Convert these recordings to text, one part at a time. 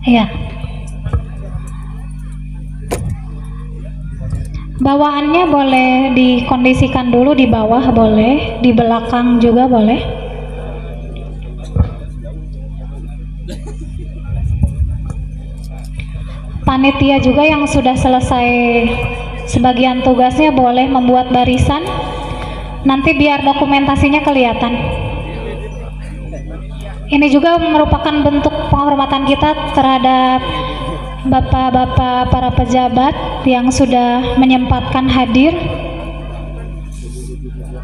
Ya. Bawaannya boleh dikondisikan dulu di bawah, boleh di belakang juga boleh. Panitia juga yang sudah selesai sebagian tugasnya boleh membuat barisan, nanti biar dokumentasinya kelihatan. Ini juga merupakan bentuk penghormatan kita terhadap bapak-bapak para pejabat yang sudah menyempatkan hadir.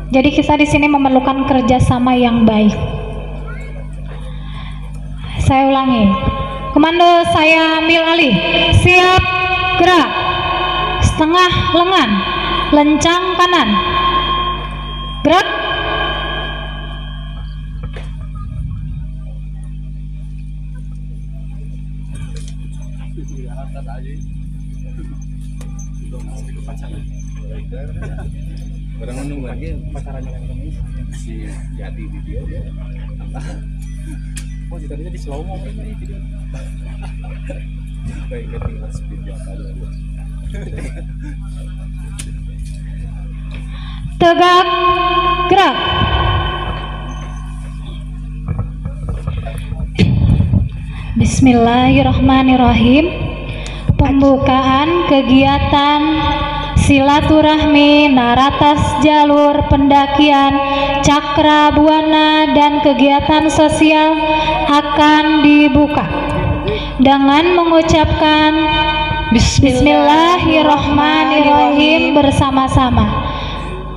Jadi kita di sini memerlukan kerjasama yang baik. Saya ulangi, komando saya ambil alih, siap gerak, setengah lengan, lencang kanan, gerak. Orang menunggu lagi pacarannya yang si jadi di dia oh tadinya di slow mo ini video baik ketinggalan speed ya Tegak, gerak. Bismillahirrahmanirrahim. Pembukaan kegiatan silaturahmi Naratas jalur pendakian Cakra Buana dan kegiatan sosial akan dibuka dengan mengucapkan Bismillahirrahmanirrahim bersama-sama.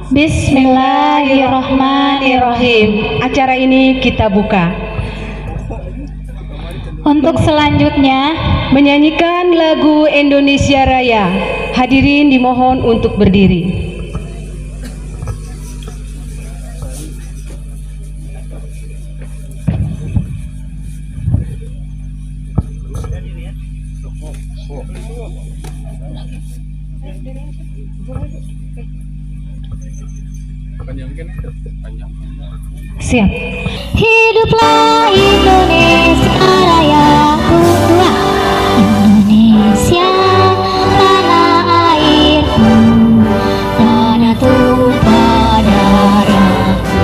Bismillahirrahmanirrahim. Acara ini kita buka. Untuk selanjutnya Menyanyikan lagu Indonesia Raya. Hadirin dimohon untuk berdiri. siap. Hiduplah Indonesia Raya Kedua, Indonesia tanah airku, tanah tumpah darahku.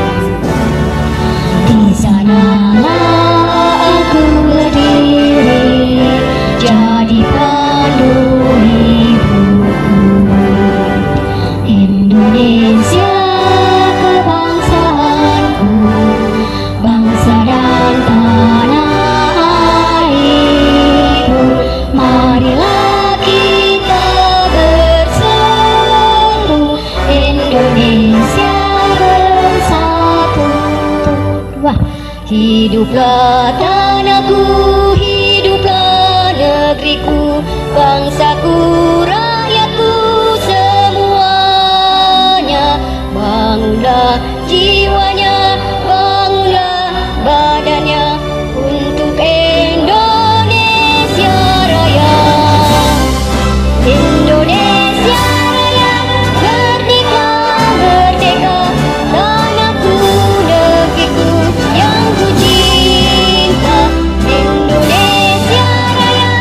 Di sanalah aku berdiri, jadi pandu hidupku. Indonesia kebangsaanku, bangsa dan tanah airku. Marilah kita bersatu, Indonesia bersatu. Wah. Hiduplah tanahku, hiduplah negeriku, bangsaku, rakyatku semuanya. Bangunlah jiwanya, bangunlah badannya untuk Indonesia Raya. Indonesia Raya, merdeka, merdeka, tanahku, negeriku yang ku cinta. Indonesia Raya,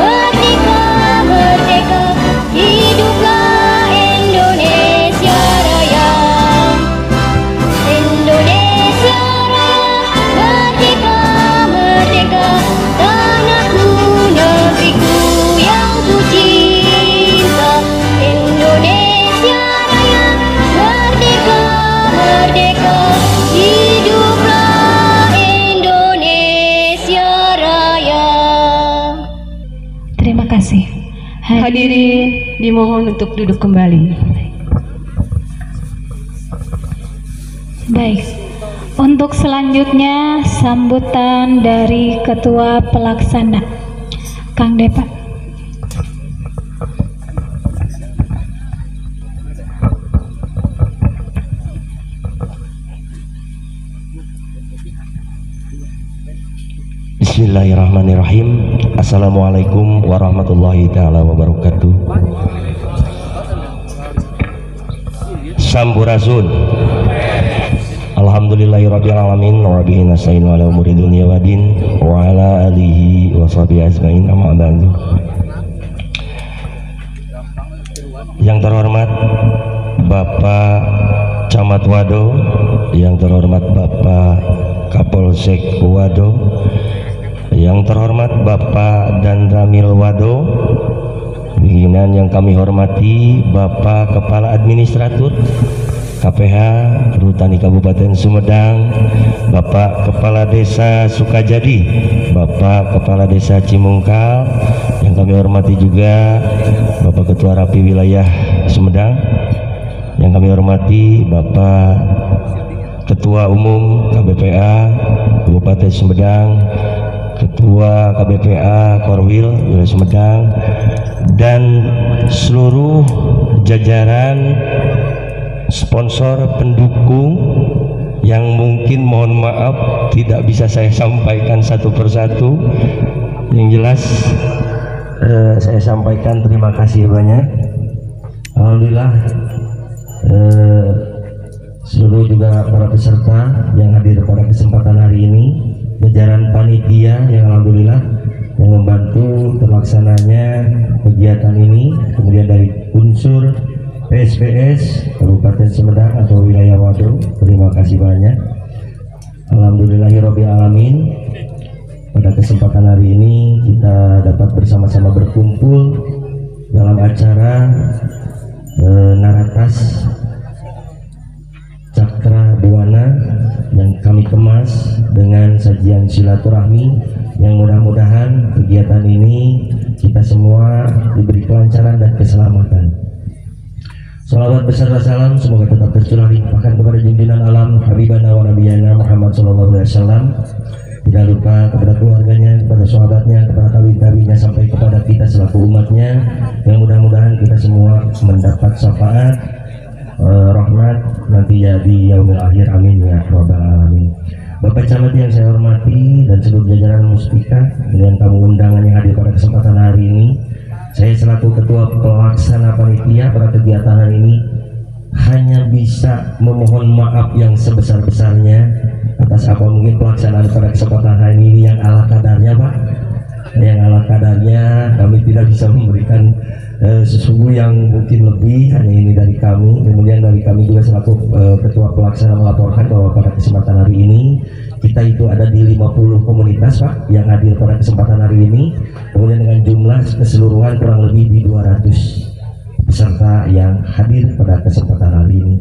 merdeka, merdeka, hiduplah Indonesia Raya. Indonesia Raya, merdeka, merdeka, tanahku, negeriku yang ku cinta. Indonesia Raya, merdeka, merdeka, hiduplah Indonesia Raya. Terima kasih. Hadirin dimohon untuk duduk kembali. Baik, untuk selanjutnya sambutan dari Ketua Pelaksana, Kang Depa. Bismillahirrahmanirrahim. Assalamualaikum warahmatullahi ta'ala wabarakatuh. Sampurasun. Alhamdulillahirabbil alamin wa bihi nasta'inu ala umuri dunya waddin wa ala alihi wa sahbihi ajmain amma ba'du. Yang terhormat Bapak Camat Wado, yang terhormat Bapak Kapolsek Wado, yang terhormat Bapak Dandramil Wado, pimpinan yang kami hormati Bapak Kepala Administratur KPH Perhutani Kabupaten Sumedang, Bapak Kepala Desa Sukajadi, Bapak Kepala Desa Cimungkal, yang kami hormati juga Bapak Ketua Rapi Wilayah Sumedang, yang kami hormati Bapak Ketua Umum KBPA Kabupaten Sumedang, Ketua KBPA Korwil Wilayah Sumedang, dan seluruh jajaran sponsor pendukung yang mungkin mohon maaf tidak bisa saya sampaikan satu persatu. Yang jelas saya sampaikan terima kasih banyak. Alhamdulillah seluruh juga para peserta yang hadir pada kesempatan hari ini, jajaran panitia yang alhamdulillah yang membantu terlaksananya kegiatan ini, kemudian dari unsur PSPS Kabupaten Sumedang atau wilayah Wado, terima kasih banyak. Alhamdulillahirabbil alamin. Pada kesempatan hari ini kita dapat bersama-sama berkumpul dalam acara Naratas Cakra Buana yang kami kemas dengan sajian silaturahmi, yang mudah-mudahan kegiatan ini kita semua diberi kelancaran dan keselamatan. Salawat beserta salam semoga tetap tercurah limpahkan kepada junjungan alam Habibana wa Nabiyana Muhammad SAW. Tidak lupa kepada keluarganya, kepada sahabatnya, kepada tabi'in-tabi'innya, sampai kepada kita selaku umatnya, yang mudah-mudahan kita semua mendapat syafaat rahmat nanti ya di yaumil akhir, amin ya rabbal alamin. Bapak Camat yang saya hormati dan seluruh jajaran Muspika dengan tamu undangan yang hadir pada kesempatan hari ini, saya selaku ketua pelaksana panitia pada kegiatan hari ini hanya bisa memohon maaf yang sebesar-besarnya atas apa mungkin pelaksanaan pada kesempatan hari ini yang ala kadarnya, Pak. Yang ala kadarnya kami tidak bisa memberikan sesuatu yang mungkin lebih, hanya ini dari kami. Kemudian dari kami juga selaku ketua pelaksana melaporkan bahwa pada kesempatan hari ini kita itu ada di 50 komunitas, Pak, yang hadir pada kesempatan hari ini. Kemudian dengan jumlah keseluruhan kurang lebih di 200 peserta yang hadir pada kesempatan hari ini.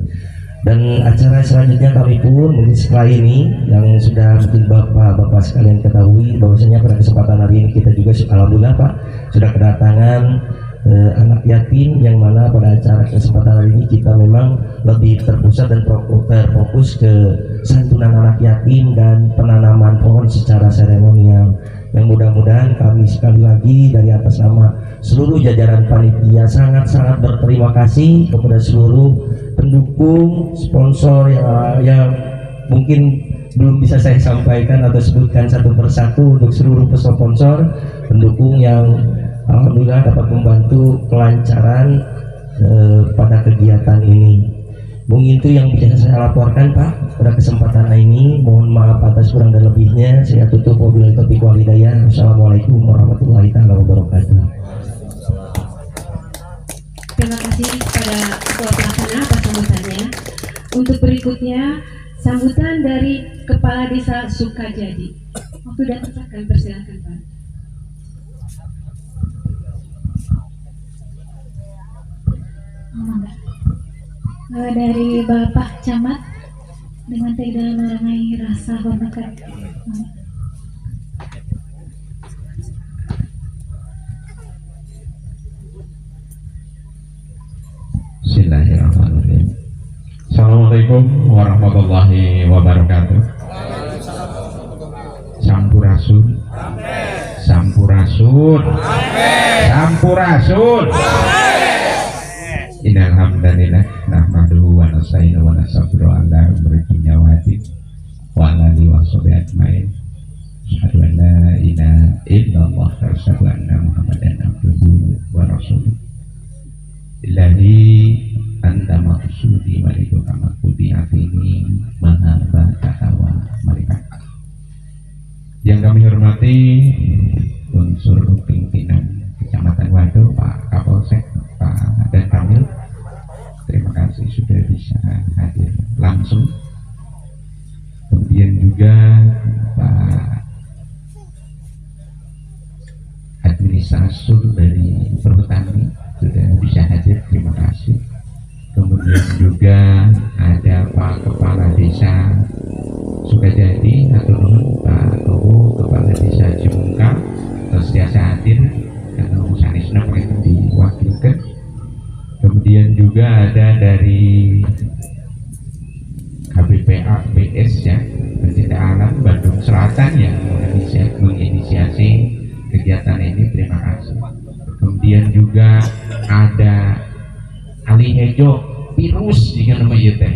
Dan acara selanjutnya kami pun mungkin setelah ini yang sudah mungkin bapak-bapak sekalian ketahui bahwasanya pada kesempatan hari ini kita juga alhamdulillah, Pak, sudah kedatangan anak yatim, yang mana pada acara kesempatan hari ini kita memang lebih terpusat dan terfokus ke santunan anak yatim dan penanaman pohon secara seremonial. Yang mudah-mudahan kami sekali lagi dari atas nama seluruh jajaran panitia sangat-sangat berterima kasih kepada seluruh pendukung, sponsor yang mungkin belum bisa saya sampaikan atau sebutkan satu persatu, untuk seluruh sponsor pendukung yang alhamdulillah dapat membantu kelancaran pada kegiatan ini. Mungkin itu yang bisa saya laporkan, Pak, pada kesempatan ini. Mohon maaf atas kurang dan lebihnya. Saya tutup, wabillahi taufiq wal hidayah. Wassalamualaikum warahmatullahi wabarakatuh. Terima kasih kepada Ketua Pelaksana atas sambutannya. Untuk berikutnya sambutan dari Kepala Desa Sukajadi. Waktu dan tempat kami persilakan, Pak. Dari Bapak Camat dengan tidak merangai rasa hormat. Bismillahirrahmanirrahim. Assalamualaikum warahmatullahi wabarakatuh. Sampurasun, sampurasun, sampurasun. Innal hamdalillah nahmaduhu wa nasta'inuhu wa nastaghfiruh ala umri dunya wa din wa ala alihi wa sahbihi ajmain. Asyhadu an la ilaha illallah wa asyhadu anna Muhammadan abduhu wa rasuluh. Ilahi anta maqsudi wa ridho kama qudi atini mahaba kami hormati unsur pimpinan Kecamatan Wado, Pak Kapolsek, Pak Dan Kamil, terima kasih sudah bisa hadir langsung. Kemudian juga Pak Administrator dari Perhutani sudah bisa hadir, terima kasih. Kemudian juga ada Pak Kepala Desa Sukajadi atau Pak Towo, Kepala Desa Cimungkal, tersiasa hadir karena Sanisna itu diwakilkan. Kemudian juga ada dari KBPA BS ya, Pencinta Alam Bandung Selatan yang menginisiasi kegiatan ini, terima kasih. Kemudian juga ada Ali Hejo virus jika namanya teh.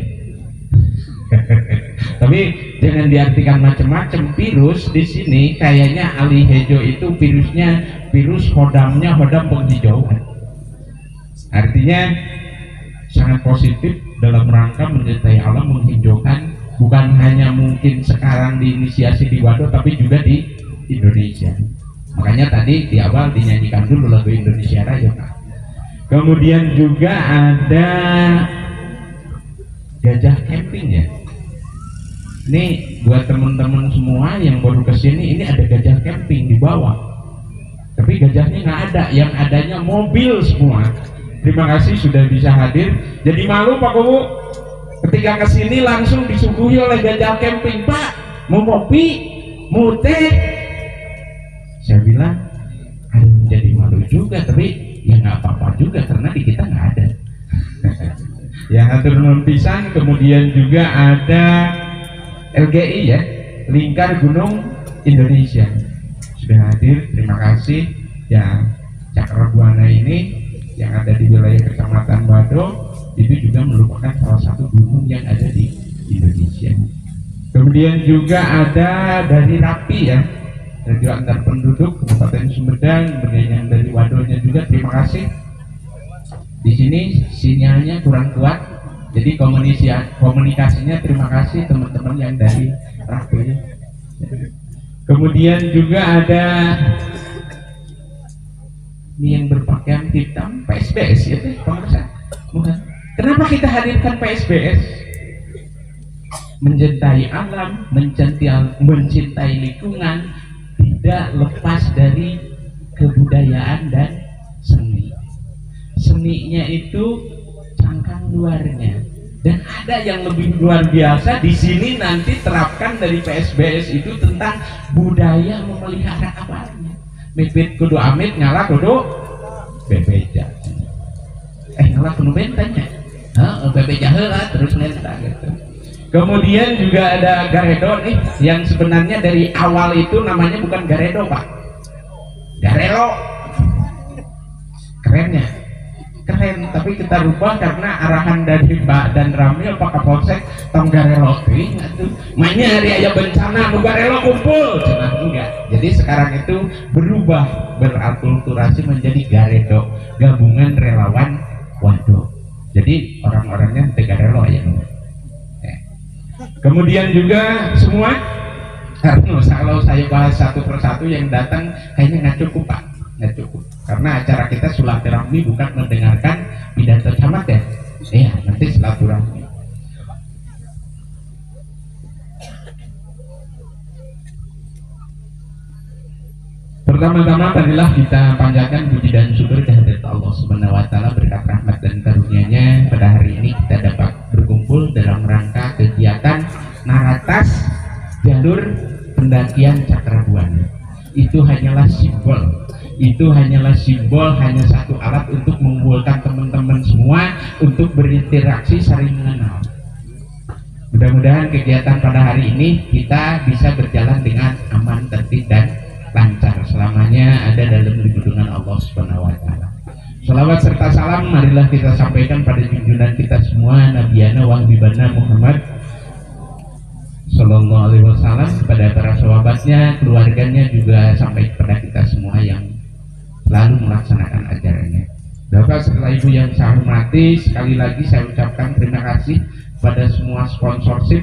Tapi jangan diartikan macam-macam virus di sini. Kayaknya Ali Hejo itu virusnya virus hodamnya hodam penghijauan. Artinya sangat positif dalam rangka mencintai alam, menghijaukan, bukan hanya mungkin sekarang diinisiasi di Wado tapi juga di Indonesia. Makanya tadi di awal dinyanyikan dulu lagu Indonesia Raya. Kemudian juga ada gajah camping ya. Ini buat teman-teman semua yang baru kesini, ini ada gajah camping di bawah. Tapi gajahnya nggak ada, yang adanya mobil semua. Terima kasih sudah bisa hadir. Jadi malu Pak Kubu, ketika kesini langsung disuguhi oleh gajah camping. Pak, mau kopi, mau teh? Saya bilang, aduh jadi malu juga, tapi ya nggak apa-apa juga karena di kita nggak ada. Ya hatur nuhun pisan. Kemudian juga ada LGI ya, Lingkar Gunung Indonesia sudah hadir, terima kasih. Ya Cakrabuana ini yang ada di wilayah Kecamatan Wado itu juga merupakan salah satu gunung yang ada di Indonesia. Kemudian juga ada dari Rapi ya, Radio Antar Penduduk Kabupaten Sumedang, kemudian yang dari Wadonya juga terima kasih. Di sini sinyalnya kurang kuat, jadi komunikasinya terima kasih teman-teman yang dari Rapi. Kemudian juga ada ini yang berpakaian hitam, PSBS ya pemirsa. Bukan. Kenapa kita hadirkan PSBS? Mencintai alam, mencintai lingkungan, tidak lepas dari kebudayaan dan seni. Seninya itu cangkang luarnya, dan ada yang lebih luar biasa di sini nanti terapkan dari PSBS itu tentang budaya memelihara kapalnya. Mipit kudu amit ngalah kudu bebeja. Ngalah kudu bentanya. Bebeja heula terus nenta gitu. Kemudian juga ada Garedo nih, yang sebenarnya dari awal itu namanya bukan Garedo Pak, Garelo. Kerennya keren, tapi kita rubah karena arahan dari Pak Dan Ramil Pak Kapolsek tong Garelo tuh mainnya hari aya bencana nu Garelo kumpul cenah enggak. Jadi sekarang itu berubah, berakulturasi menjadi Garedo, gabungan relawan Wado. Jadi orang-orangnya teh Garelo ya. Kemudian juga semua kalau saya bahas satu persatu yang datang kayaknya nggak cukup Pak, nggak cukup, karena acara kita silaturahmi bukan mendengarkan pidato camat ya. Iya, nanti silaturahmi. Pertama-tama marilah kita panjatkan puji dan syukur kehadirat Allah Subhanahu wa taala, berkat rahmat dan karunia-Nya pada hari ini kita dapat berkumpul dalam rangka kegiatan Naratas jalur pendakian Cakrabuana. Itu hanyalah simbol. Itu hanyalah simbol, hanya satu alat untuk mengumpulkan teman-teman semua untuk berinteraksi, saling mengenal. Mudah-mudahan kegiatan pada hari ini kita bisa berjalan dengan aman, tertib dan lancar, selamanya ada dalam lindungan Allah Subhanahu wa taala. Salawat serta salam marilah kita sampaikan pada junjungan kita semua, Nabiana wa Habibana Muhammad Sallallahu alaihi wasallam, kepada para sahabatnya, keluarganya, juga sampai kepada kita semua yang selalu melaksanakan ajarannya. Bapak setelah Ibu yang saya hormati, sekali lagi saya ucapkan terima kasih pada semua sponsorship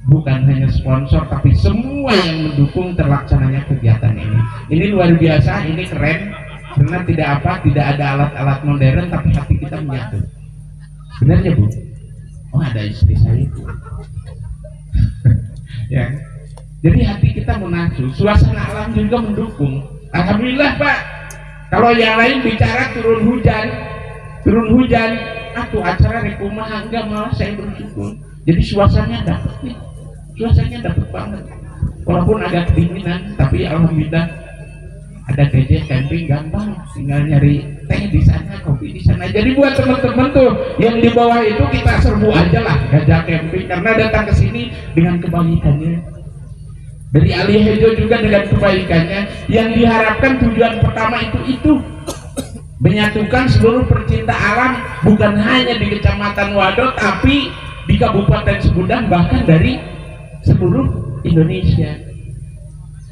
bukan hanya sponsor tapi semua yang mendukung terlaksananya kegiatan ini. Ini luar biasa, ini keren karena tidak ada alat-alat modern tapi hati kita menyatu. Benar ya Bu? Oh ada istri saya Bu. Ya. Jadi hati kita menatu, suasana alam juga mendukung. Alhamdulillah Pak. Kalau yang lain bicara turun hujan, aku acara rekumaha enggak, malah saya bersyukur. Jadi suasananya dapat nih. Suasananya dapat banget, walaupun agak kedinginan, tapi alhamdulillah ada gajah camping gampang, tinggal nyari teh di sana, kopi di sana. Jadi buat teman-teman tuh yang di bawah itu kita serbu aja lah gajah camping, karena datang ke sini dengan kebaikannya. Dari Ali Hejo juga dengan kebaikannya. Yang diharapkan tujuan pertama itu menyatukan seluruh percinta alam, bukan hanya di Kecamatan Wadok, tapi di Kabupaten Sumedang, bahkan dari seluruh Indonesia.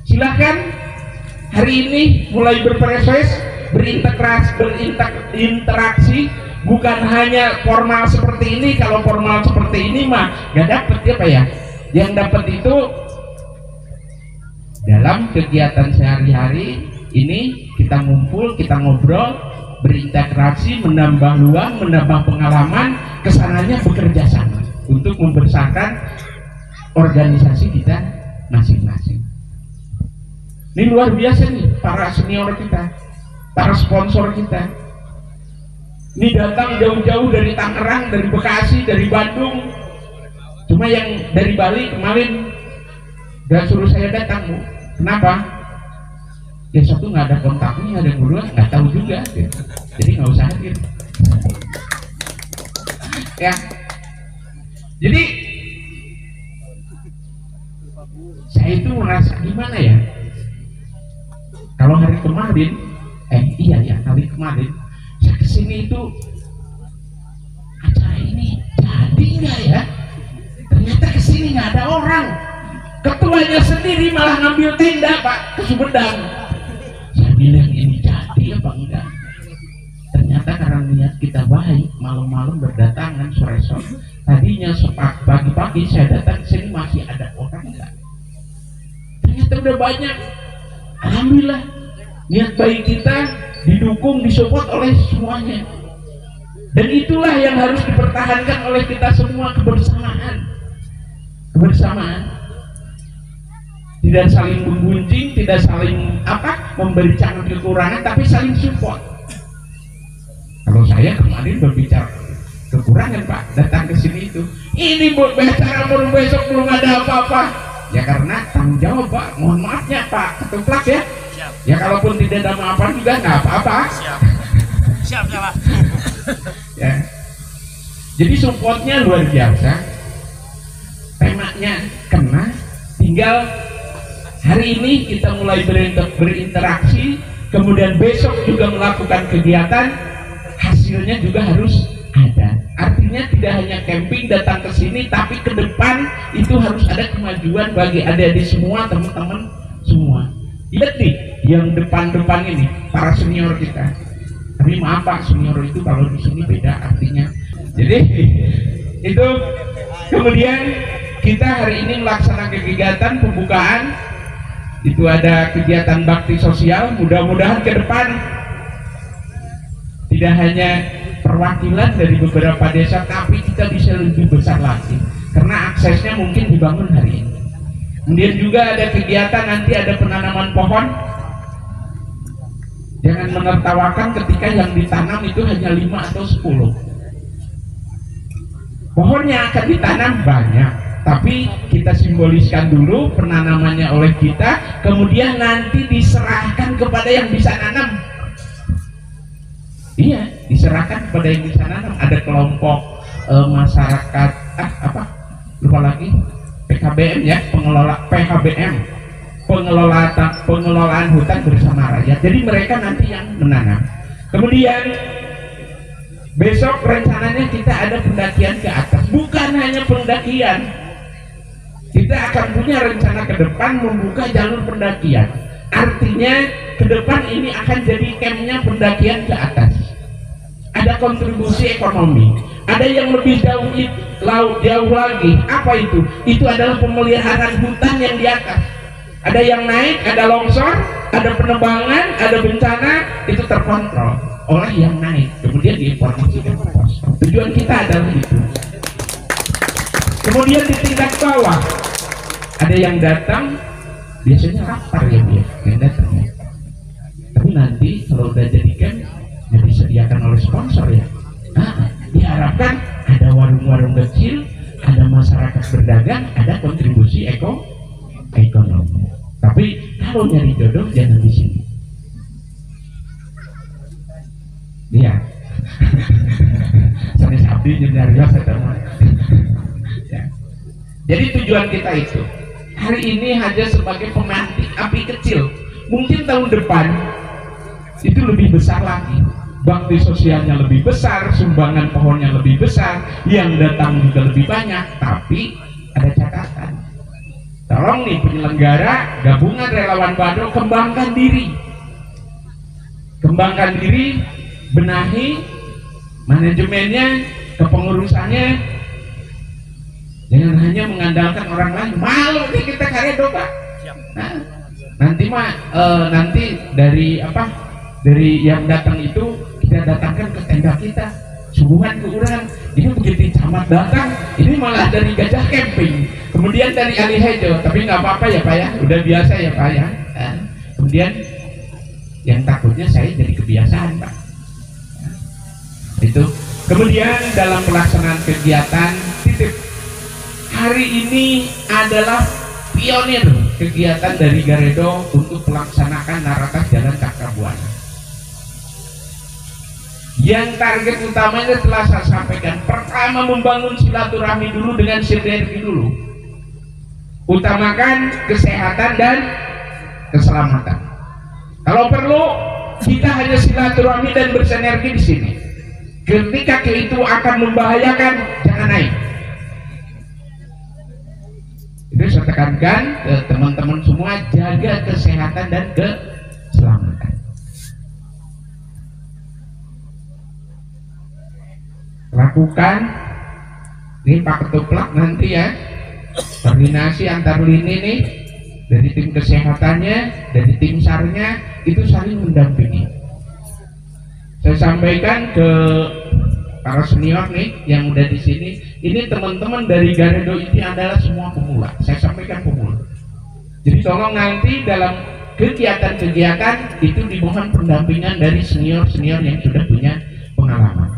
Silahkan hari ini mulai berproses, berinteraksi, bukan hanya formal seperti ini. Kalau formal seperti ini mah gak dapet ya Pak ya. Yang dapat itu dalam kegiatan sehari-hari ini kita ngumpul, kita ngobrol, berinteraksi, menambah luang, menambah pengalaman, kesananya bekerja sama untuk membesarkan organisasi kita masing-masing. Ini luar biasa nih para senior kita, para sponsor kita. Ini datang jauh-jauh dari Tangerang, dari Bekasi, dari Bandung. Cuma yang dari Bali kemarin gak suruh saya datang Bu. Kenapa? Ya satu nggak ada kontaknya, ada kedua nggak tahu juga. Jadi nggak usah hadir. Ya. Jadi saya itu merasa gimana ya, kalau hari kemarin hari kemarin saya kesini itu acara ini jadi nggak ya, ternyata kesini nggak ada orang, ketuanya sendiri malah ngambil tenda Pak ke Sumedang. Saya bilang ini jadi apa enggak, ternyata karena niat kita baik, malam-malam berdatangan, sore-sore. Tadinya pagi-pagi saya datang ke sini masih ada orang enggak, ternyata udah banyak. Alhamdulillah niat baik kita didukung, disupport oleh semuanya, dan itulah yang harus dipertahankan oleh kita semua, kebersamaan, tidak saling menggunjing, tidak saling memberikan kekurangan, tapi saling support. Kalau saya kemarin berbicara kekurangan Pak, datang ke sini itu ini buat bicara besok belum ada apa-apa. Ya karena tanggung jawab Pak, mohon maafnya Pak, ketuplak ya. Siap. Ya kalaupun tidak ada maafan juga nggak apa-apa. Siap. Ya. Jadi supportnya luar biasa, temanya kena. Tinggal hari ini kita mulai berinteraksi, kemudian besok juga melakukan kegiatan, hasilnya juga harus ada. Artinya tidak hanya camping datang ke sini, tapi ke depan itu harus ada kemajuan bagi adik-adik semua, teman-teman semua. Lihat nih yang depan-depan ini para senior kita. Tapi maaf Pak, senior itu kalau di sini beda artinya. Jadi itu kemudian kita hari ini melaksanakan kegiatan pembukaan. Itu ada kegiatan bakti sosial. Mudah-mudahan ke depan tidak hanya perwakilan dari beberapa desa, tapi kita bisa lebih besar lagi karena aksesnya mungkin dibangun hari ini. Kemudian juga ada kegiatan nanti ada penanaman pohon. Jangan menertawakan ketika yang ditanam itu hanya 5 atau 10. Pohonnya akan ditanam banyak, tapi kita simboliskan dulu penanamannya oleh kita, kemudian nanti diserahkan kepada yang bisa nanam. Iya, diserahkan kepada yang bisa nanam. Ada kelompok masyarakat lupa lagi, PKBM ya, pengelolaan hutan bersama rakyat. Jadi mereka nanti yang menanam. Kemudian besok rencananya kita ada pendakian ke atas. Bukan hanya pendakian, kita akan punya rencana ke depan membuka jalur pendakian. Artinya ke depan ini akan jadi campnya pendakian ke atas. Ada kontribusi ekonomi, Ada yang lebih jauh jauh lagi. Apa itu? Itu adalah pemeliharaan hutan yang di atas. Ada yang naik, ada longsor, ada penebangan, ada bencana, itu terkontrol oleh yang naik. Kemudian diinformasikan ke pos. Tujuan kita adalah itu. Kemudian di tingkat bawah ada yang datang, biasanya lapar ya dia yang datang ya. Tapi nanti kalau udah jadi camp yang disediakan oleh sponsor ya, diharapkan ada warung-warung kecil, ada masyarakat berdagang, ada kontribusi ekonomi. Tapi kalau nyari jodoh jangan di sini. Iya. Saya sapi nyari jodoh. Ya. Jadi tujuan kita itu hari ini hanya sebagai pemantik api kecil. Mungkin tahun depan itu lebih besar lagi. Bakti sosialnya lebih besar, sumbangan pohonnya lebih besar, yang datang juga lebih banyak. Tapi ada catatan. Tolong nih penyelenggara, gabungan relawan Badro, kembangkan diri. Kembangkan diri, benahi manajemennya, kepengurusannya. Jangan hanya mengandalkan orang lain. Malu nih kita karya domba. Nah, nanti dari yang datang itu kita datangkan ke tenda kita, suguhan keurangan. Ini begitu camat datang, ini malah dari Gajah Camping, kemudian dari Ali Hejo. Tapi nggak apa-apa ya Pak ya, udah biasa ya Pak ya. Nah, kemudian yang takutnya saya jadi kebiasaan Pak. Nah, itu. Kemudian dalam pelaksanaan kegiatan titip hari ini adalah pionir kegiatan dari Garedo untuk melaksanakan Naratas Jalan Cakrabuana. Yang target utamanya telah saya sampaikan. Pertama, membangun silaturahmi dulu dengan sinergi dulu. Utamakan kesehatan dan keselamatan. Kalau perlu kita hanya silaturahmi dan bersinergi di sini. Ketika itu akan membahayakan, jangan naik. Itu saya tekankan ke teman-teman semua, jaga kesehatan dan keselamatan. Lakukan ini Pak Ketuplak nanti ya, koordinasi antar lini nih, dari tim kesehatannya, dari tim SAR-nya, itu saling mendampingi. Saya sampaikan ke para senior nih yang udah di sini, ini teman-teman dari Garedo ini adalah semua pemula. Saya sampaikan pemula. Jadi tolong nanti dalam kegiatan-kegiatan itu dimohon pendampingan dari senior-senior yang sudah punya pengalaman.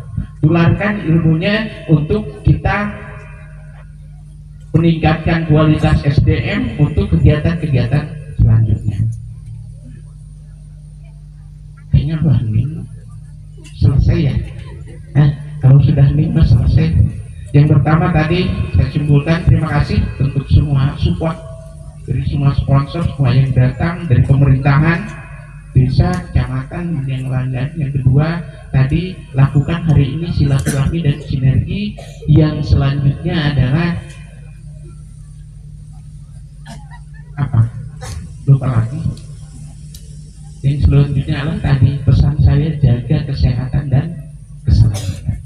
Tularkan ilmunya untuk kita meningkatkan kualitas SDM untuk kegiatan-kegiatan selanjutnya. Kayaknya hening selesai ya. Kalau sudah hening selesai. Yang pertama tadi saya simpulkan, terima kasih untuk semua support dari semua sponsor, semua yang datang dari pemerintahan, desa, kecamatan, dan yang lain-lain. Yang kedua, tadi lakukan hari ini silaturahmi dan sinergi. Yang selanjutnya adalah apa? Lupa lagi. Yang selanjutnya adalah tadi pesan saya, jaga kesehatan dan keselamatan.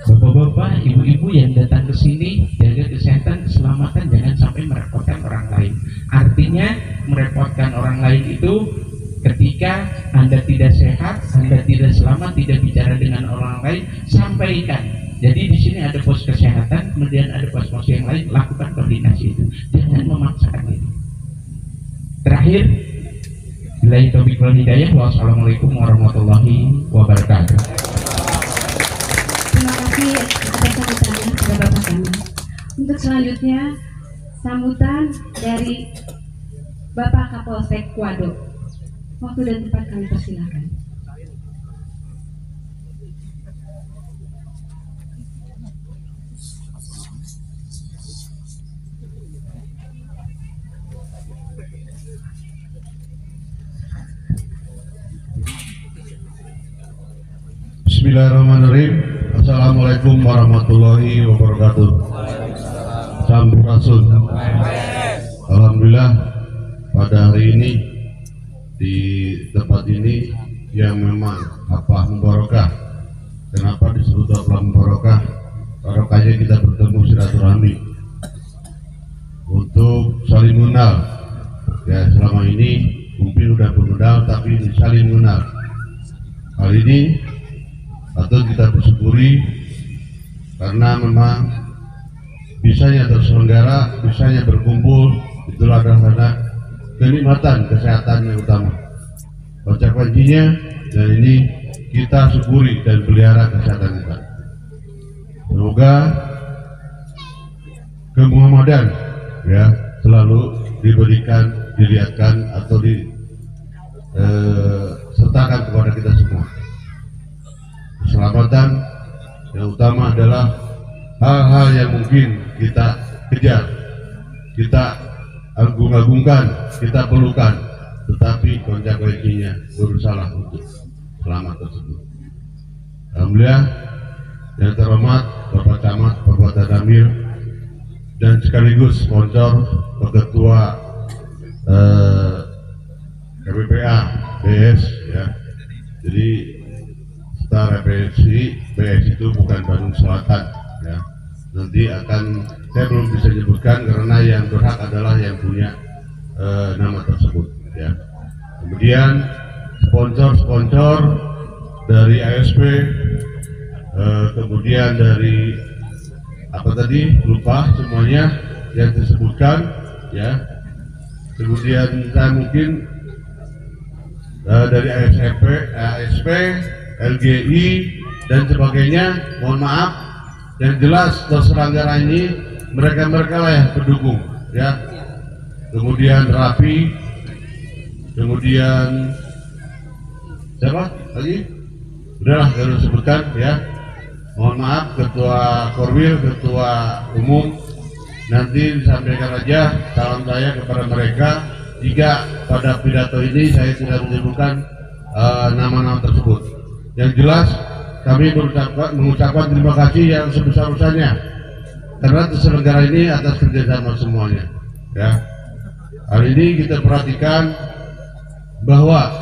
Bapak-bapak, ibu-ibu yang datang ke sini, jaga kesehatan, keselamatan, jangan sampai merepotkan orang lain. Artinya merepotkan orang lain itu ketika Anda tidak sehat, Anda tidak selamat, tidak bicara dengan orang lain, sampaikan. Jadi di sini ada pos kesehatan, kemudian ada pos-pos yang lain, lakukan koordinasi itu. Jangan memaksakan itu. Terakhir, billahi taufiq wal hidayah. Wassalamualaikum warahmatullahi wabarakatuh. Terima kasih atas sambutannya kepada Bapak kami. Untuk selanjutnya, sambutan dari Bapak Kapolsek Kuado. Waktu dan tempat kami persilakan. Bismillahirrahmanirrahim. Assalamualaikum warahmatullahi wabarakatuh. Sampurasun. Alhamdulillah pada hari ini di tempat ini yang memang apa mubarakah Kenapa disebut bulan barokah? Barokahnya kita bertemu silaturahmi untuk saling mengenal. Ya, selama ini mungkin udah mengenal, tapi ini saling mengenal. Hal ini atau kita bersyukuri karena memang bisanya terselenggara, bisanya berkumpul, itulah adalah kenikmatan kesehatan yang utama. Baca kuncinya, dan ini kita syukuri dan pelihara kesehatan kita. Semoga kemuhammadan ya selalu diberikan, dilihatkan atau sertakan kepada kita semua. Keselamatan yang utama adalah hal-hal yang mungkin kita kejar, kita agung-agungkan, kita perlukan, tetapi konsekuensinya berusaha untuk selamat tersebut. Alhamdulillah, yang terhormat Bapak Camat, Bapak Tadamir, dan sekaligus sponsor Ketua KPPA BS ya. Jadi setara BS itu bukan Bandung Selatan ya. Nanti akan saya belum bisa sebutkan karena yang berhak adalah yang punya nama tersebut ya. Kemudian sponsor dari ASP, kemudian dari apa tadi lupa semuanya yang disebutkan ya. Kemudian saya mungkin dari ASP, LGI dan sebagainya, mohon maaf. Yang jelas terselenggara ini mereka lah yang pendukung ya. Kemudian Rapi, kemudian siapa lagi? Udahlah saya sebutkan ya. Mohon maaf, Ketua Korwil, Ketua Umum, nanti disampaikan aja salam saya kepada mereka. Jika pada pidato ini saya tidak menyebutkan nama-nama tersebut. Yang jelas kami mengucapkan terima kasih yang sebesar-besarnya karena terselenggara ini atas kerjasama semuanya. Ya, hal ini kita perhatikan bahwa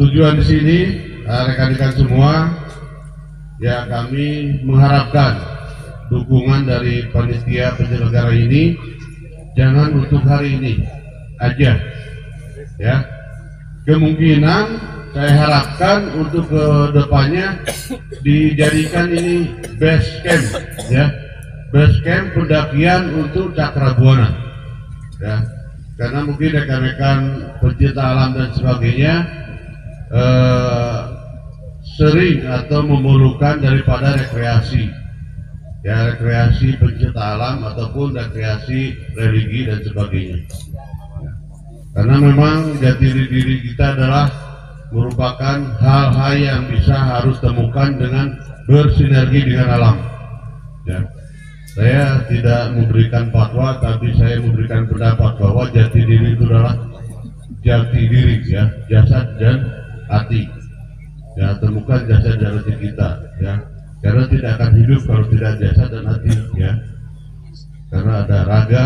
tujuan di sini rekan-rekan semua. Ya, kami mengharapkan dukungan dari panitia penyelenggara ini jangan untuk hari ini aja ya. Kemungkinan saya harapkan untuk ke depannya dijadikan ini base camp ya, base camp pendakian untuk Cakrabuana ya, karena mungkin rekan-rekan pencinta alam dan sebagainya sering atau memerlukan daripada rekreasi ya, rekreasi pencinta alam ataupun rekreasi religi dan sebagainya ya. Karena memang jati diri kita adalah merupakan hal-hal yang bisa harus temukan dengan bersinergi dengan alam ya. Saya tidak memberikan fatwa, tapi saya memberikan pendapat bahwa jati diri itu adalah jati diri ya, jasad dan hati ya. Temukan jasad dan hati kita ya, karena tidak akan hidup kalau tidak jasad dan hati ya. Karena ada raga,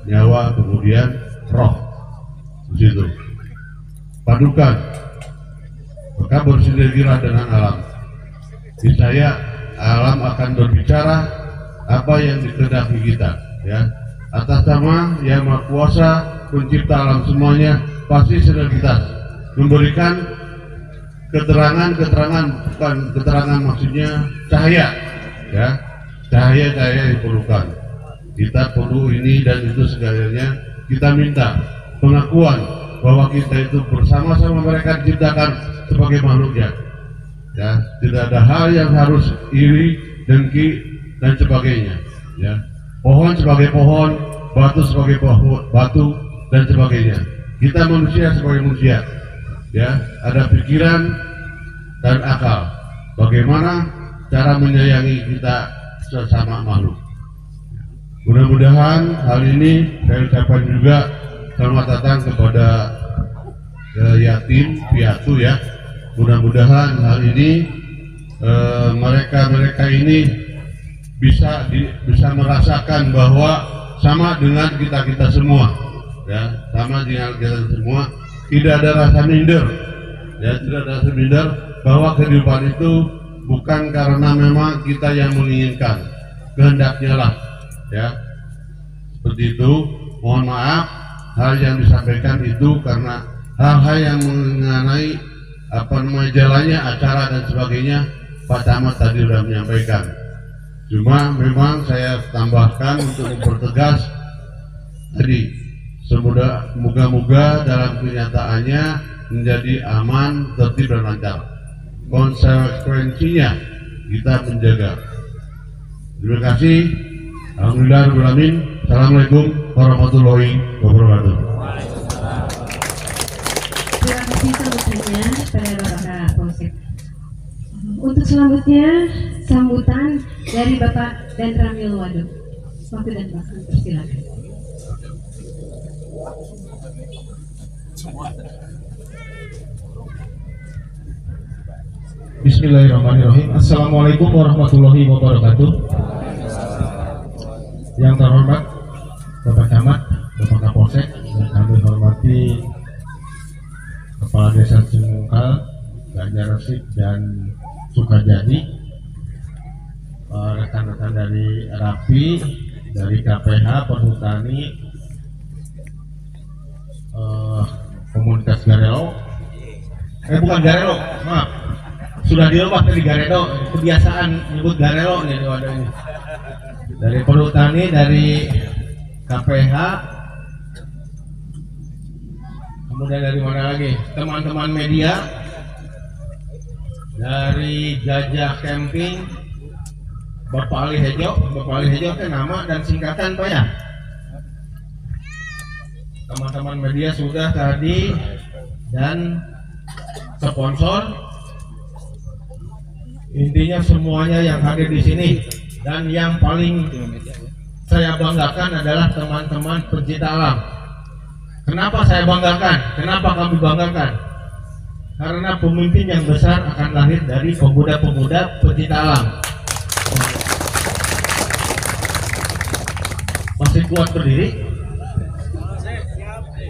nyawa, kemudian roh di situ. Padukan, maka bersinergilah dengan alam. Niscaya alam akan berbicara apa yang dikehendaki kita ya. Atas nama Yang Maha Kuasa, Pencipta alam semuanya, pasti sinergitas memberikan keterangan, bukan keterangan maksudnya cahaya ya, cahaya yang diperlukan. Kita perlu ini dan itu segalanya. Kita minta pengakuan bahwa kita itu bersama-sama mereka diciptakan sebagai makhluknya ya. Tidak ada hal yang harus iri, dengki dan sebagainya ya. Pohon sebagai pohon, batu sebagai batu dan sebagainya. Kita manusia sebagai manusia ya, ada pikiran dan akal. Bagaimana cara menyayangi kita sesama makhluk. Mudah-mudahan hal ini saya ucapkan juga selamat datang kepada yatim piatu ya. Mudah-mudahan hal ini mereka ini bisa merasakan bahwa sama dengan kita semua ya, sama dengan kita semua. Tidak ada rasa minder ya, tidak ada rasa minder bahwa kehidupan itu bukan karena memang kita yang menginginkan, kehendaknya lah, ya. Seperti itu. Mohon maaf, hal yang disampaikan itu karena hal-hal yang mengenai jalannya acara dan sebagainya, Pak Camat tadi sudah menyampaikan. Cuma memang saya tambahkan untuk mempertegas tadi, moga-moga dalam kenyataannya menjadi aman, tertib dan lancar. Konsekuensinya kita menjaga. Terima kasih. Alhamdulillahirrahmanirrahim. Assalamualaikum warahmatullahi wabarakatuh. Terima kasih sambutannya pada Bapak Kapolsek. Untuk selanjutnya sambutan dari Bapak Dendramil Waduk. Waktu dan waktu persilakan. Bismillahirrahmanirrahim. Assalamualaikum warahmatullahi wabarakatuh. Yang terhormat Bapak Camat, Bapak Kapolsek, yang kami hormati Kepala Desa Cimungkal, Ganjar Resik dan Sukajadi, rekan-rekan dari RAPI, dari KPH, Perhutani, komunitas Garelo, bukan Garelo, maaf, sudah dirubah tadi Garelo, kebiasaan menyebut Garelo nih wadah ini. Dari Perhutani, dari KPH, kemudian dari mana lagi? Teman-teman media, dari Gajah Camping, Bapak Ali Hejo. Bapak Ali Hejo itu nama dan singkatan Pak ya? Teman-teman media sudah tadi, dan sponsor, intinya semuanya yang hadir di sini. Dan yang paling saya banggakan adalah teman-teman pencinta alam. Kenapa saya banggakan? Kenapa kami banggakan? Karena pemimpin yang besar akan lahir dari pemuda-pemuda pencinta alam. Masih kuat berdiri?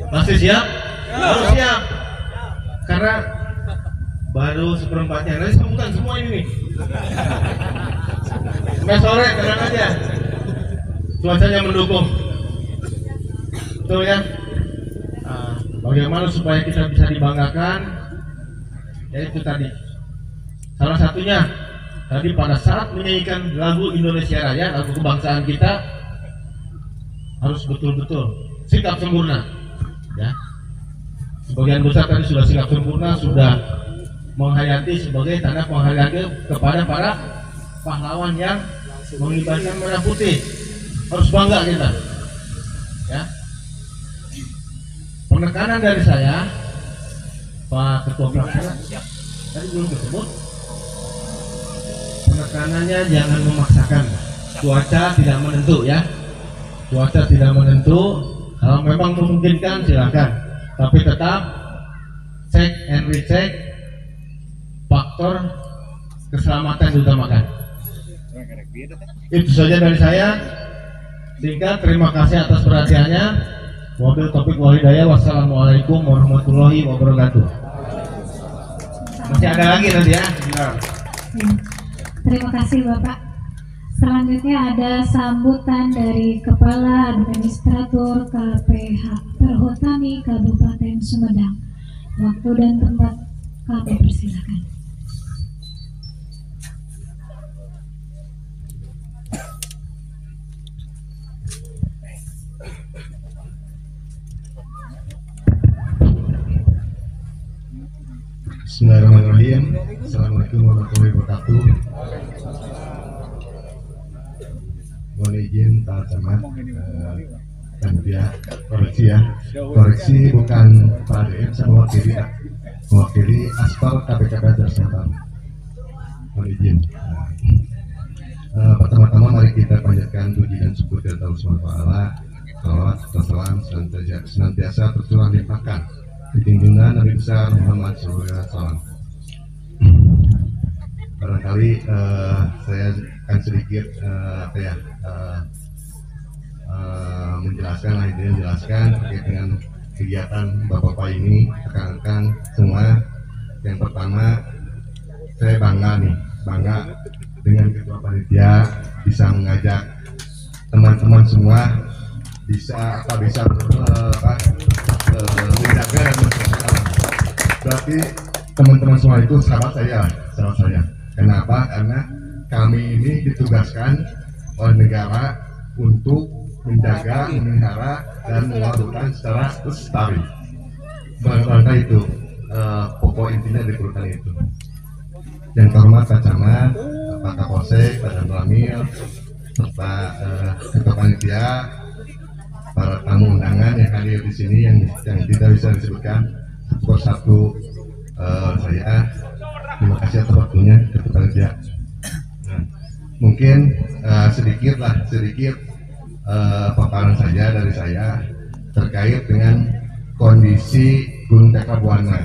Masih siap? Harus siap. Karena baru seperempatnya. Nanti sambutan semua ini nih. Sampai sore, tenang aja. Cuacanya mendukung. Betul ya? Bagaimana supaya kita bisa dibanggakan? Ya itu tadi. Salah satunya tadi pada saat menyanyikan lagu Indonesia Raya, lagu kebangsaan kita, harus betul-betul sikap sempurna. Ya. Sebagian besar tadi sudah sikap sempurna, sudah menghayati sebagai tanda penghargaan kepada para pahlawan yang mengibarkan merah putih. Harus bangga kita, ya. Penekanan dari saya, Pak Ketua Pelaksana, tadi belum disebut. Penekanannya jangan memaksakan. Cuaca tidak menentu ya. Cuaca tidak menentu. Kalau memang memungkinkan silakan. Tapi tetap cek and recheck, faktor keselamatan diutamakan. Itu saja dari saya. Singkat, terima kasih atas perhatiannya. Wabil taufiq wal hidayah. Wassalamualaikum warahmatullahi wabarakatuh. Masih ada lagi nanti ya. Terima kasih Bapak. Selanjutnya ada sambutan dari Kepala Administrator KPH Perhutani Kabupaten Sumedang. Waktu dan tempat kami persilakan. Bismillahirrahmanirrahim. Assalamualaikum warahmatullahi wabarakatuh. Mohon izin Pak Camat dan dia koreksi bukan Pak DM, saya mewakili aspal KPKP Terselatan. Mohon izin. Pertama-tama mari kita panjatkan puji dan syukur kepada Allah Subhanahu wa taala. Salawat serta salam senantiasa tercurah limpahkan di junjungan Nabi besar Muhammad SAW. Barangkali saya akan sedikit menjelaskan terkait dengan kegiatan bapak-bapak ini, rekan-rekan semua. Yang pertama, saya bangga nih bangga dengan ketua panitia bisa mengajak teman-teman semua bisa menjaga dan menjaga. Berarti teman-teman semua itu sahabat saya. Kenapa? Karena kami ini ditugaskan oleh negara untuk menjaga, memelihara dan melakukan secara lestari. Bangga itu pokok intinya di perutan itu. Yang terhormat Pak Camat, Pak Kapolsek, Pak Dan Ramil, Pak Ketua Panitia, para tamu undangan yang hadir di sini yang tidak bisa disebutkan satu persatu. Saya terima kasih atas waktunya Ketua Panitia. Nah, mungkin sedikit paparan saja dari saya terkait dengan kondisi Gunung Cakrabuana.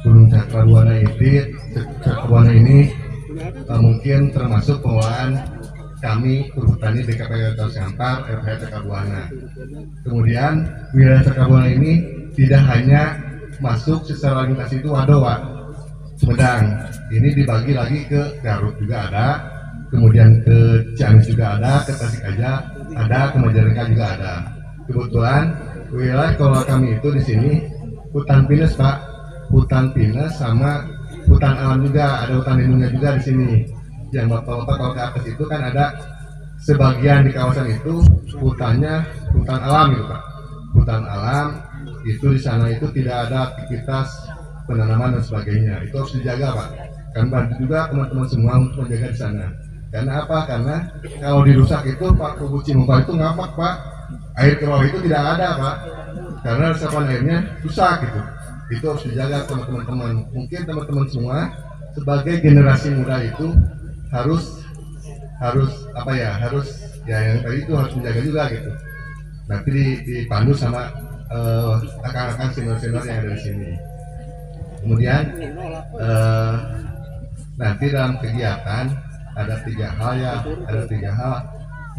Gunung Cakrabuana ini mungkin termasuk pengelolaan kami Perhutani DKP Kampar RH Cakrabuana. Kemudian wilayah Cakrabuana ini tidak hanya masuk secara lintasi itu Wado, Pak, Sumedang. Ini dibagi lagi ke Garut juga ada, kemudian ke Ciamis juga ada, ke Tasikmalaya ada, ke Majalengka juga ada. Kebetulan wilayah kalau kami itu di sini hutan pinus, Pak, hutan pinus sama hutan alam juga, ada hutan lindungnya juga di sini. Yang bapak-bapak kalau ke atas itu kan ada sebagian di kawasan itu hutannya hutan alam gitu, Pak. Hutan alam itu di sana itu tidak ada aktivitas penanaman dan sebagainya. Itu harus dijaga, Pak. Kan bantu juga teman-teman semua untuk menjaga di sana. Karena apa? Karena kalau dirusak itu Pak Kubu Cimumpah itu ngapak, Pak. Air ke bawah itu tidak ada, Pak. Karena resapan airnya rusak gitu. Itu harus dijaga teman-teman. Mungkin teman-teman semua sebagai generasi muda itu harus yang tadi itu harus menjaga juga gitu. Nanti dipandu sama rekan-rekan senior-senior yang ada di sini. Kemudian nanti dalam kegiatan ada tiga hal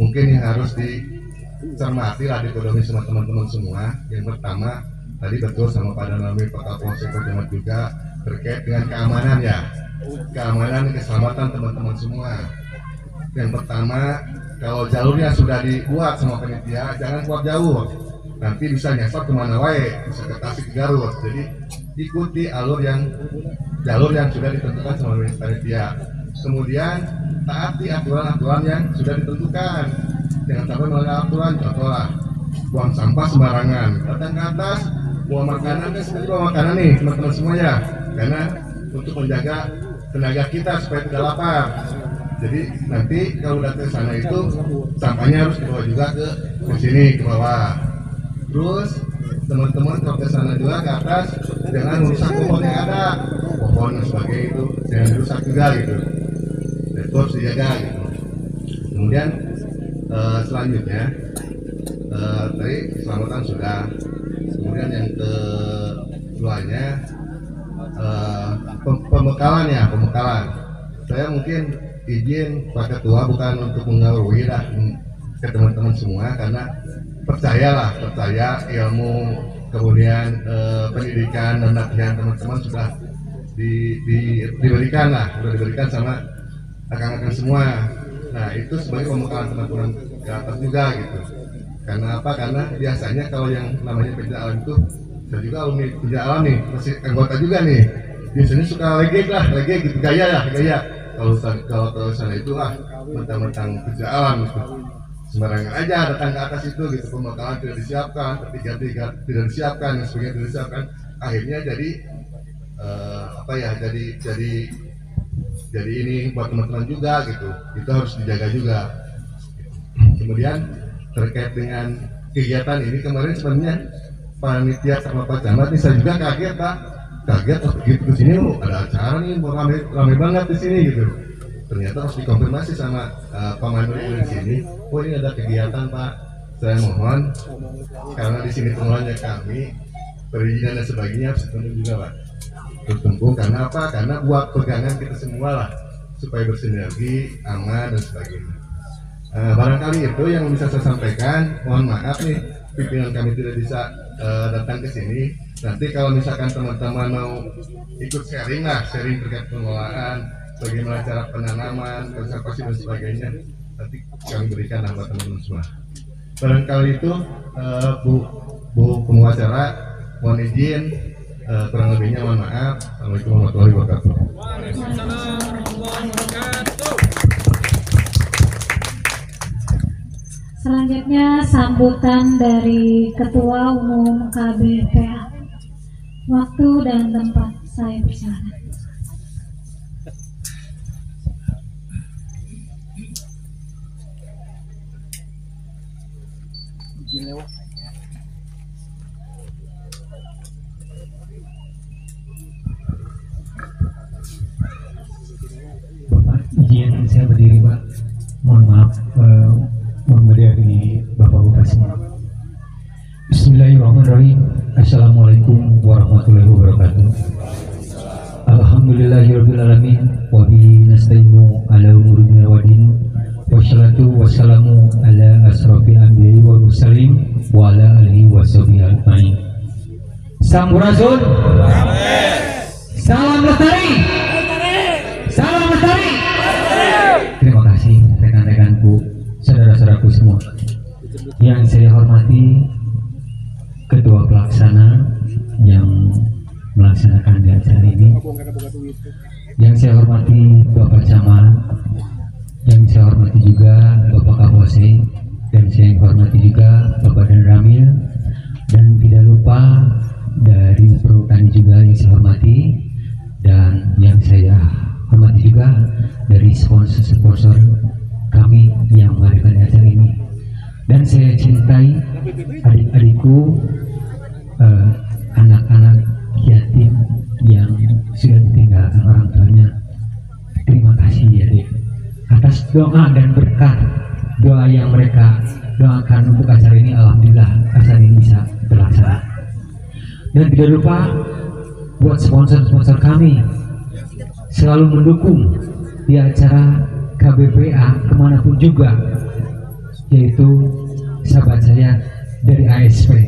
mungkin yang harus dicermati lah, dikodomi sama teman-teman semua. Yang pertama tadi betul sama Pak Danami, Pak Kapolsek, Pak Camat juga terkait dengan keamanan ya, keamanan keselamatan teman-teman semua. Yang pertama, kalau jalurnya sudah dibuat sama panitia jangan keluar jauh, nanti bisa nyasar kemana wae, bisa ke Tasik, ke Garut. Jadi ikuti jalur yang sudah ditentukan sama panitia. Kemudian taati aturan-aturan yang sudah ditentukan, jangan sampai melanggar aturan. Contoh lah, buang sampah sembarangan, datang ke atas bawa makanan, bawa makanan nih teman-teman semuanya, karena untuk menjaga tenaga kita supaya tidak lapar. Jadi nanti kalau datang ke sana itu sampahnya harus dibawa juga ke sini, ke bawah. Terus teman-teman kalau ke sana juga ke atas jangan merusak pohon yang ada, pohon dan sebagainya itu jangan rusak juga gitu. Itu harus dijaga gitu. Kemudian selanjutnya tadi keselamatan sudah. Kemudian yang keduanya pembekalan. Saya mungkin izin Pak Ketua bukan untuk mengawui lah ke teman-teman semua, karena percaya ilmu kemudian pendidikan dan latihan teman-teman sudah diberikan sama rekan-rekan semua. Nah itu sebagai pembekalan teman-teman ke atas juga gitu. Karena apa? Karena biasanya kalau yang namanya pencak alam itu, saya juga alumni pencak alam nih, masih anggota juga nih. Biasanya suka lege gitu, gaya. Kalau ke sana itu mentang-mentang pencak alam gitu. Sembarangan aja datang ke atas itu gitu, pembekalan tidak disiapkan, ketiga tidak disiapkan, dan sebagainya tidak disiapkan. Akhirnya jadi ini buat teman-teman juga gitu. Itu harus dijaga juga. Kemudian terkait dengan kegiatan ini kemarin sebenarnya panitia sama Pak Camat ini saya juga kaget begitu ke sini ada acara nih ramai banget di sini gitu. Ternyata harus dikonfirmasi sama Pak Manuri di sini. Oh ini ada kegiatan Pak. Saya mohon karena di sini pengelolanya kami, perizinan dan sebagainya harus ditempuh juga Pak. Tertempuh karena apa? Karena buat pegangan kita semua lah supaya bersinergi, aman dan sebagainya. Barangkali itu yang bisa saya sampaikan. Mohon maaf nih pimpinan kami tidak bisa datang ke sini. Nanti kalau misalkan teman-teman mau ikut sharing terkait pengelolaan bagaimana cara penanaman, konservasi dan sebagainya, nanti kami berikan buat teman-teman semua. Barangkali itu Bu pengacara, mohon izin, kurang lebihnya mohon maaf. Assalamualaikum warahmatullahi wabarakatuh. Selanjutnya sambutan dari Ketua Umum KBPA. Waktu dan tempat saya persilakan. Bapak, izin saya berdiri, Pak. Mohon maaf, mohon dari Bapak Bupati. Bismillahirrahmanirrahim. Assalamualaikum warahmatullahi wabarakatuh. Alhamdulillahirabbil alamin wa bihi nasta'inu ala umuri dunya wa din. Wassalatu wassalamu ala asrofil anbiya'i wal mursalin wa ala alihi washabihi ajmain. Sampurasun. Salam lestari. Salam lestari. Terima kasih rekan-rekanku, saudara-saudaraku semua. Yang saya hormati Ketua Pelaksana yang melaksanakan di acara ini, yang saya hormati Bapak Camat, yang saya hormati juga Bapak Kapolsek, dan saya hormati juga Bapak Dan Ramil, dan tidak lupa dari Perhutani juga yang saya hormati, dan yang saya hormati juga dari sponsor-sponsor kami yang mengadakan acara ini. Dan saya cintai adik-adikku, anak-anak yatim yang sudah ditinggalkan orang tuanya. Terima kasih ya Dek atas doa dan berkat doa yang mereka doakan untuk acara ini. Alhamdulillah acara ini bisa terlaksana. Dan tidak lupa buat sponsor-sponsor kami selalu mendukung di acara KBPA kemanapun juga, yaitu sahabat saya dari ASP.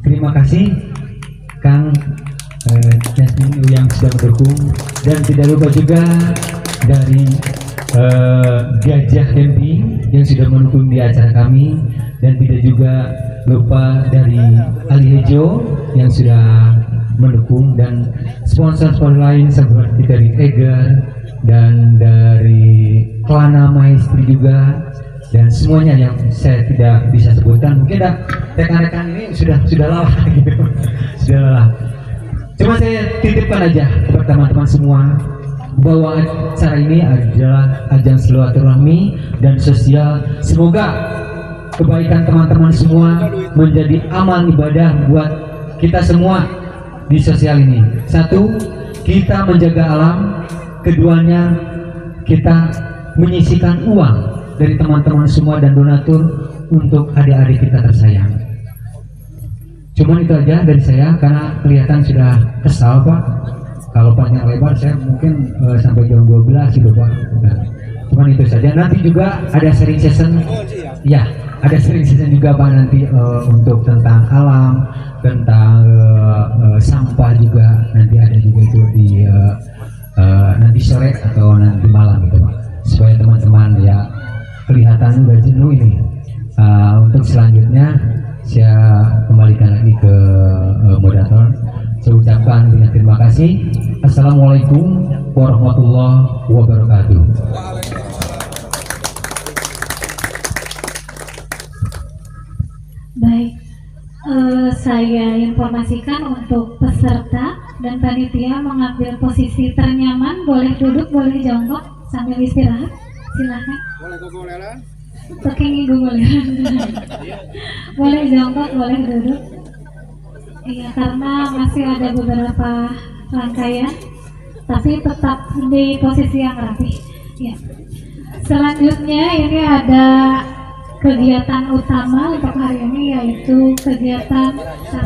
Terima kasih Kang Jasmine yang sudah mendukung, dan tidak lupa juga dari Gajah Camping yang sudah mendukung di acara kami, dan tidak juga lupa dari Ali Hejo yang sudah mendukung, dan sponsor-sponsor lain seperti dari Eger dan dari Klana Maestri juga, dan semuanya yang saya tidak bisa sebutkan. Mungkin rekan-rekan ini sudah lelah gitu. Sudah lelah. Cuma saya titipkan aja kepada teman-teman semua bahwa acara ini adalah ajang silaturahmi dan sosial. Semoga kebaikan teman-teman semua menjadi amal ibadah buat kita semua di sosial ini. Satu, kita menjaga alam. Keduanya, kita menyisihkan uang dari teman-teman semua dan donatur untuk adik-adik kita tersayang. Cuman itu aja dari saya, karena kelihatan sudah kesal Pak. Kalau panjang lebar saya mungkin sampai jam 12 gitu Pak. Cuman itu saja. Nanti juga ada sharing session. Ya, ada sharing session juga Pak nanti untuk tentang alam, tentang sampah juga. Nanti ada juga itu di nanti sore atau nanti malam gitu Pak. Supaya teman-teman ya kelihatan udah jenuh ini. Untuk selanjutnya saya kembalikan lagi ke moderator. Saya ucapkan dengan terima kasih. Assalamualaikum warahmatullahi wabarakatuh. Baik, saya informasikan untuk peserta dan panitia mengambil posisi ternyaman. Boleh duduk, boleh jongkok sambil istirahat. Silahkan. Boleh gogoleran? Peking gogoleran. Boleh jongkok, boleh duduk. Iya, karena masih ada beberapa rangkaian, tapi tetap di posisi yang rapi. Ya. Selanjutnya ini ada kegiatan utama untuk hari ini, yaitu kegiatan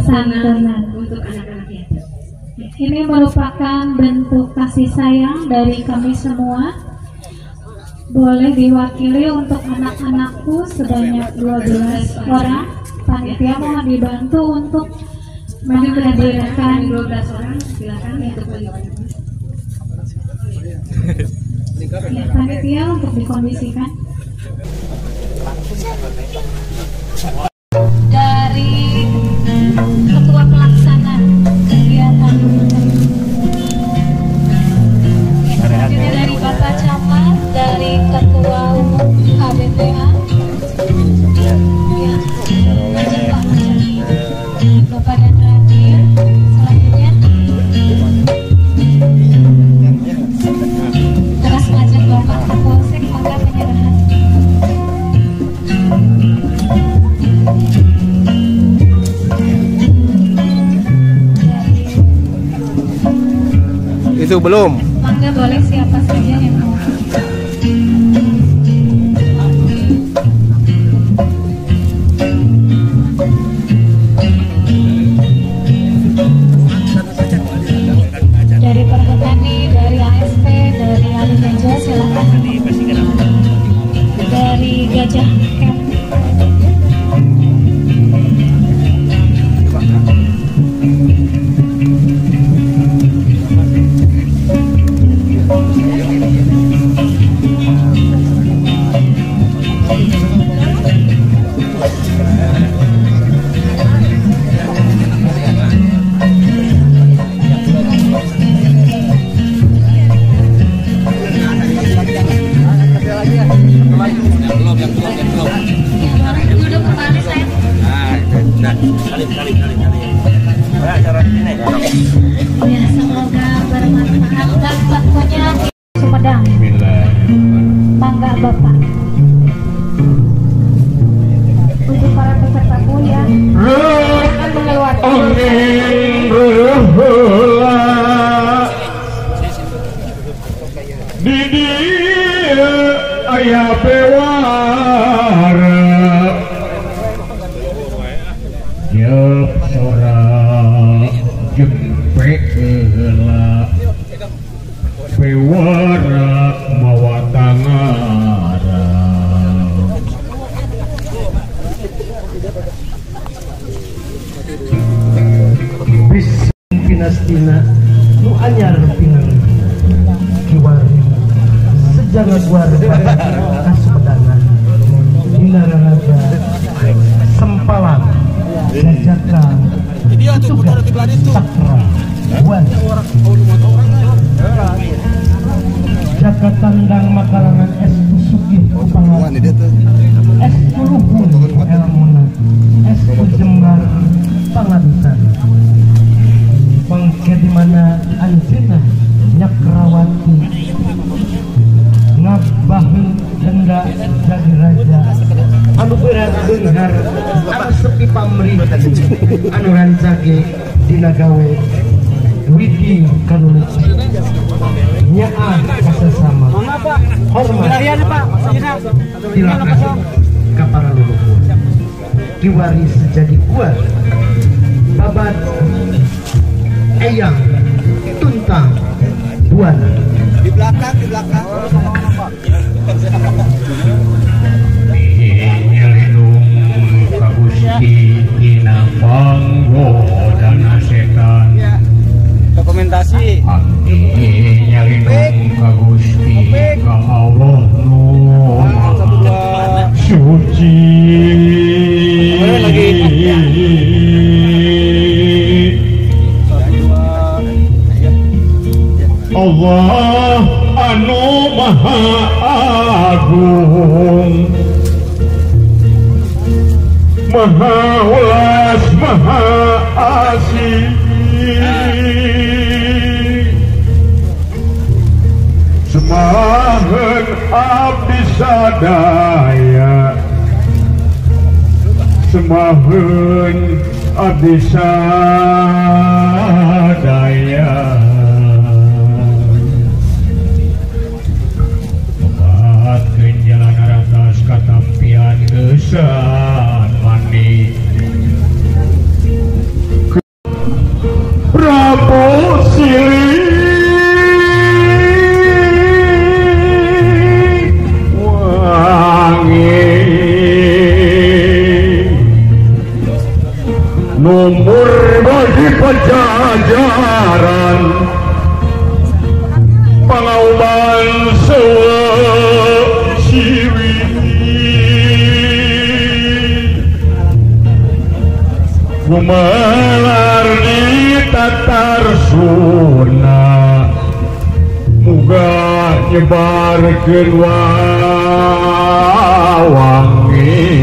santunan untuk anak-anak yatim. Ini merupakan bentuk kasih sayang dari kami semua. Boleh diwakili untuk anak-anakku sebanyak 12 orang. Panitia mohon dibantu untuk menghadirkan 12 orang, silakan untuk melihat. panitia untuk dikondisikan. Dari ketua pelaksana kegiatan, selanjutnya dari Bapak Camat, dari ketua umum KBPA, ya, lanjut Pak, Bapak dan Randir, selanjutnya terus ngajak Bapak Kapolsek maka penyerahan. Itu belum. Mangga boleh siapa saja yang mau. Dari Perhutani, dari ASP, dari Ali Gajah, silakan. Dari Gajah Camp. Ya, semoga bermanfaat dan tentunya di Sumedang. Mangga Bapak. Untuk para peserta kuliah akan mengeluarkan di dia ayah pewara jep sora jempe heula pewara mawa tangara bis pinastina nu anyar pinang kiwari sejaga warga kasudangan dinaraga sempalan jajakan tugas sakra buan jaka tandang makalangan es kusukih upangan es kuluhun elmuna es kujembar pangadusan bangke di mana anjina Nyakrawati ngabahin denda jadi raja anu berat dengar anu sepi pamrih anu rancage dina gawe widi kanulis nyaah kasesama hormat silakan ka para leluhur diwaris jadi kuat babat eyang tuntang buan Di belakang. Nyelindung ka Gusti dina panggodana setan. Dokumentasi. Abdi nyelindung ka Gusti ka Allah nu Maha Suci. Allah anu Maha Agung, Maha Ulas, Maha Asih, semahen abdi sadaya, semahen abdi sadaya. Jalan atas katampian gesan mandi Prabu Sili wangi nomor bagi pajajaran pengauman sewa gumelar di tatar sunah muga nyebarkeun wangi.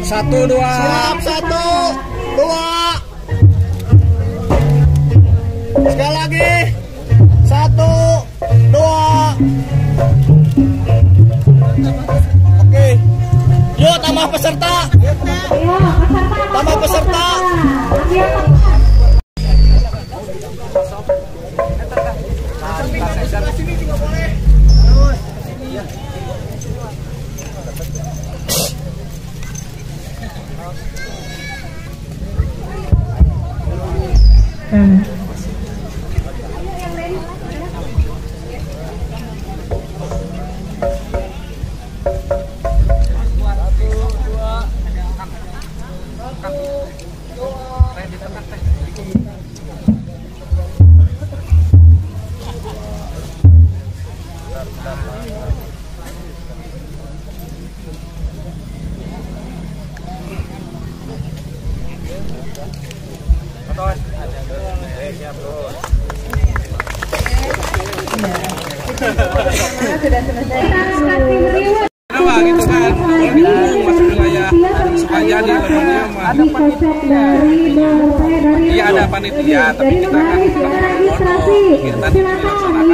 Satu, dua. Siap, satu, dua. Sekali lagi. Satu, dua. Oke. Yuk, tambah peserta. Tambah peserta. sudah selesai. Kenapa gitu kan? Kita masuk wilayah suka jadi ada panitia. Iya ada panitia, tapi kita kan kita dilaksanakan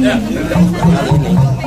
Ya.